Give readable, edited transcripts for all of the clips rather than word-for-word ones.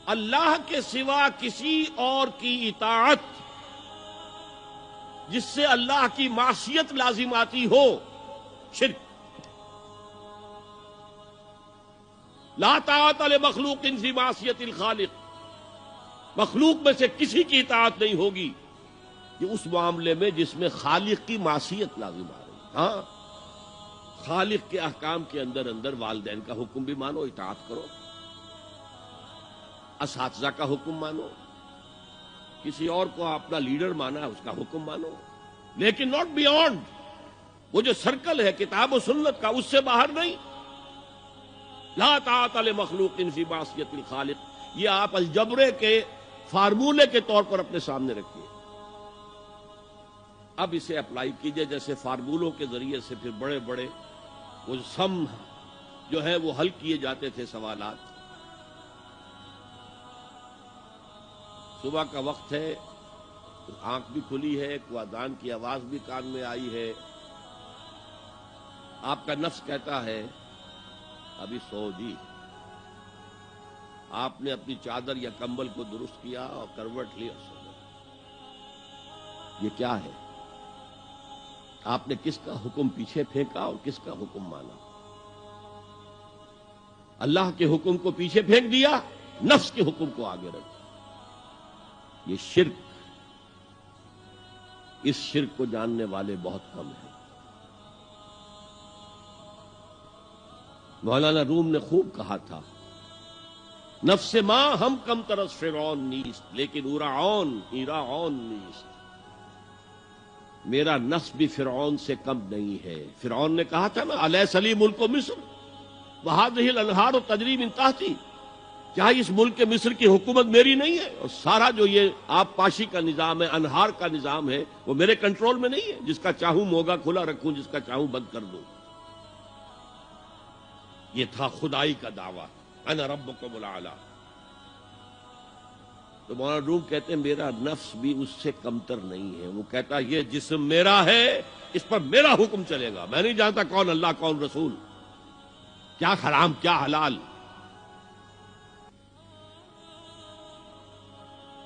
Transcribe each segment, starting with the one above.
اللہ کے سوا کسی اور کی اطاعت جس سے اللہ کی معصیت لازم آتی ہو، شرک۔ لا طاعت لمخلوق فی معصیت الخالق، مخلوق میں سے کسی کی اطاعت نہیں ہوگی یہ اس معاملے میں جس میں خالق کی معصیت لازم آ رہی ہے۔ ہاں، خالق کے احکام کے اندر والدین کا حکم بھی مانو، اطاعت کرو، اساتذہ کا حکم مانو، کسی اور کو اپنا لیڈر مانا ہے اس کا حکم مانو، لیکن ناٹ بیونڈ وہ جو سرکل ہے کتاب و سنت کا، اس سے باہر نہیں۔ لا طاعت لمخلوق فی معصیت الخالق، یہ آپ الجبرے کے فارمولے کے طور پر اپنے سامنے رکھیے۔ اب اسے اپلائی کیجئے، جیسے فارمولوں کے ذریعے سے پھر بڑے بڑے وہ سم جو ہے وہ حل کیے جاتے تھے سوالات۔ صبح کا وقت ہے، آنکھ بھی کھلی ہے، کوئی اذان کی آواز بھی کان میں آئی ہے، آپ کا نفس کہتا ہے ابھی سو جی۔ آپ نے اپنی چادر یا کمبل کو درست کیا اور کروٹ لیا، سو گئے۔ یہ کیا ہے؟ آپ نے کس کا حکم پیچھے پھینکا اور کس کا حکم مانا؟ اللہ کے حکم کو پیچھے پھینک دیا، نفس کے حکم کو آگے رکھ۔ یہ شرک، اس شرک کو جاننے والے بہت کم ہیں۔ مولانا روم نے خوب کہا تھا، نفس ما ہم کم ترس فرعون نیست لیکن ایراعون نیست۔ میرا نفس بھی فرعون سے کم نہیں ہے۔ فرعون نے کہا تھا نا الیس لی ملک مصر وہذہ الانہار تجری من تحتی، کیا اس ملک مصر کی حکومت میری نہیں ہے؟ اور سارا جو یہ آب پاشی کا نظام ہے، انہار کا نظام ہے، وہ میرے کنٹرول میں نہیں ہے؟ جس کا چاہوں موگا کھلا رکھوں، جس کا چاہوں بند کر دوں۔ یہ تھا خدائی کا دعویٰ، انا ربکم الاعلی۔ تو مولانا روم کہتے ہیں میرا نفس بھی اس سے کمتر نہیں ہے۔ وہ کہتا یہ جسم میرا ہے، اس پر میرا حکم چلے گا، میں نہیں جانتا کون اللہ کون رسول، کیا حرام کیا حلال۔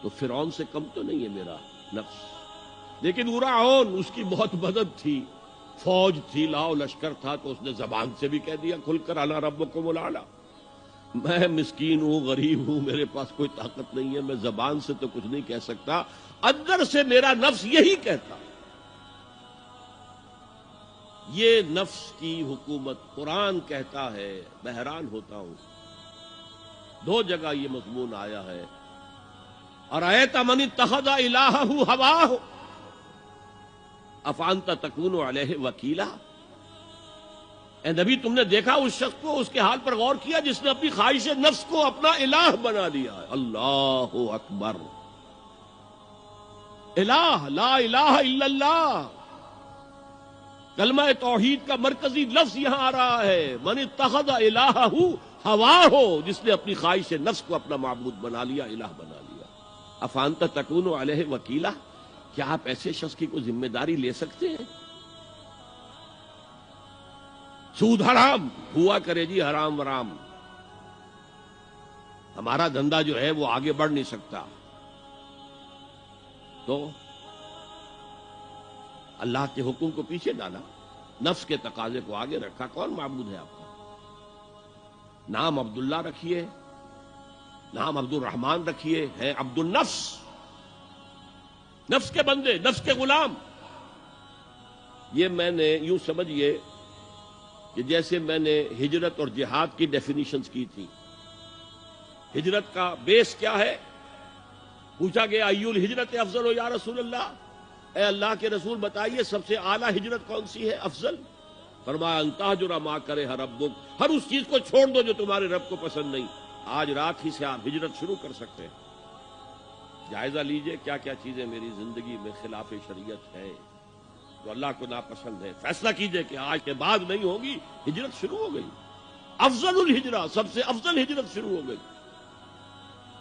تو فرعون سے کم تو نہیں ہے میرا نفس، لیکن ایراعون اس کی بہت مدد تھی، فوج تھی، لاؤ لشکر تھا، تو اس نے زبان سے بھی کہہ دیا کھل کر انا ربکم الاعلی۔ میں مسکین ہوں، غریب ہوں، میرے پاس کوئی طاقت نہیں ہے، میں زبان سے تو کچھ نہیں کہہ سکتا، اندر سے میرا نفس یہی کہتا۔ یہ نفس کی حکومت قرآن کہتا ہے، میں حیران ہوتا ہوں، دو جگہ یہ مضمون آیا ہے، ارأیت من اتخذ الہہ ہواہ افانت تکون علیہ وکیلا۔ اے نبی تم نے دیکھا اس شخص کو، اس کے حال پر غور کیا جس نے اپنی خواہش نفس کو اپنا الہ بنا لیا ہے۔ اللہ اکبر، الہ لا الہ الا اللہ، کلمہ توحید کا مرکزی لفظ یہاں آ رہا ہے، من اتخذ الہہ ہواہ، جس نے اپنی خواہش نفس کو اپنا معبود بنا لیا، الہ بنا لیا۔ افانت تکون علیہ وکیلا، کیا آپ ایسے شخص کی کوئی ذمہ داری لے سکتے ہیں؟ سود حرام ہوا کرے جی، حرام ورام، ہمارا دھندا جو ہے وہ آگے بڑھ نہیں سکتا، تو اللہ کے حکم کو پیچھے ڈالا، نفس کے تقاضے کو آگے رکھا۔ کون معبود ہے آپ کا؟ نام عبداللہ رکھیے، نام عبد الرحمن رکھیے، ہے عبد النفس، نفس کے بندے، نفس کے غلام۔ یہ میں نے یوں سمجھیے کہ جیسے میں نے ہجرت اور جہاد کی ڈیفینیشنز کی تھی۔ ہجرت کا بیس کیا ہے؟ پوچھا گیا ایو الہجرت افضل ہو یا رسول اللہ، اے اللہ کے رسول بتائیے سب سے اعلیٰ ہجرت کون سی ہے، افضل؟ فرمایا ان تہجر ما کرہ ربک، ہر اس چیز کو چھوڑ دو جو تمہارے رب کو پسند نہیں۔ آج رات ہی سے آپ ہجرت شروع کر سکتے ہیں۔ جائزہ لیجئے کیا کیا چیزیں میری زندگی میں خلاف شریعت ہے، جو اللہ کو ناپسند ہے، فیصلہ کیجئے کہ آج کے بعد نہیں ہوگی۔ ہجرت شروع ہو گئی، افضل الہجرہ، سب سے افضل ہجرت شروع ہو گئی۔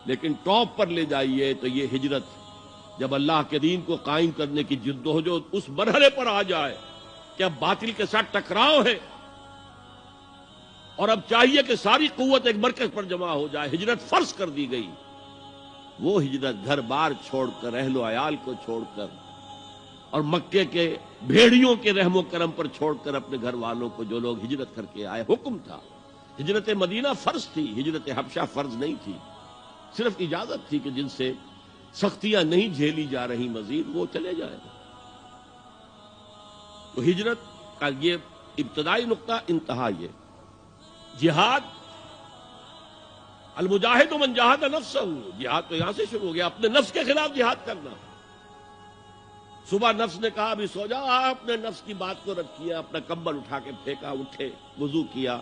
لیکن ٹاپ پر لے جائیے تو یہ ہجرت جب اللہ کے دین کو قائم کرنے کی جدوجہد اس مرحلے پر آ جائے کہ اب باطل کے ساتھ ٹکراؤ ہے اور اب چاہیے کہ ساری قوت ایک مرکز پر جمع ہو جائے، ہجرت فرض کر دی گئی، وہ ہجرت گھر بار چھوڑ کر، اہل و عیال کو چھوڑ کر، اور مکے کے بھیڑیوں کے رحم و کرم پر چھوڑ کر اپنے گھر والوں کو جو لوگ ہجرت کر کے آئے، حکم تھا۔ ہجرت مدینہ فرض تھی، ہجرت حبشہ فرض نہیں تھی، صرف اجازت تھی کہ جن سے سختیاں نہیں جھیلی جا رہی مزید وہ چلے جائیں۔ تو ہجرت کا یہ ابتدائی نقطہ، انتہا یہ جہاد، المجاہد من جاہد نفسہ، جہاد تو یہاں سے شروع ہو گیا، اپنے نفس کے خلاف جہاد کرنا۔ صبح نفس نے کہا ابھی سو جا، آپ نے نفس کی بات کو رد کیا، اپنا کمبل اٹھا کے پھینکا، اٹھے، وضو کیا،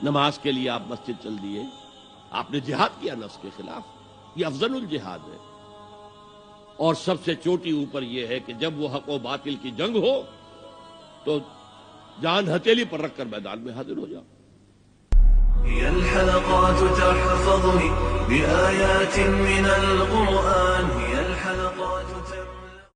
نماز کے لیے آپ مسجد چل دیے، آپ نے جہاد کیا نفس کے خلاف۔ یہ افضل الجہاد ہے، اور سب سے چوٹی اوپر یہ ہے کہ جب وہ حق و باطل کی جنگ ہو تو جان ہتھیلی پر رکھ کر میدان میں حاضر ہو جاؤ۔ هي الحلقات تحفظني بآيات من القرآن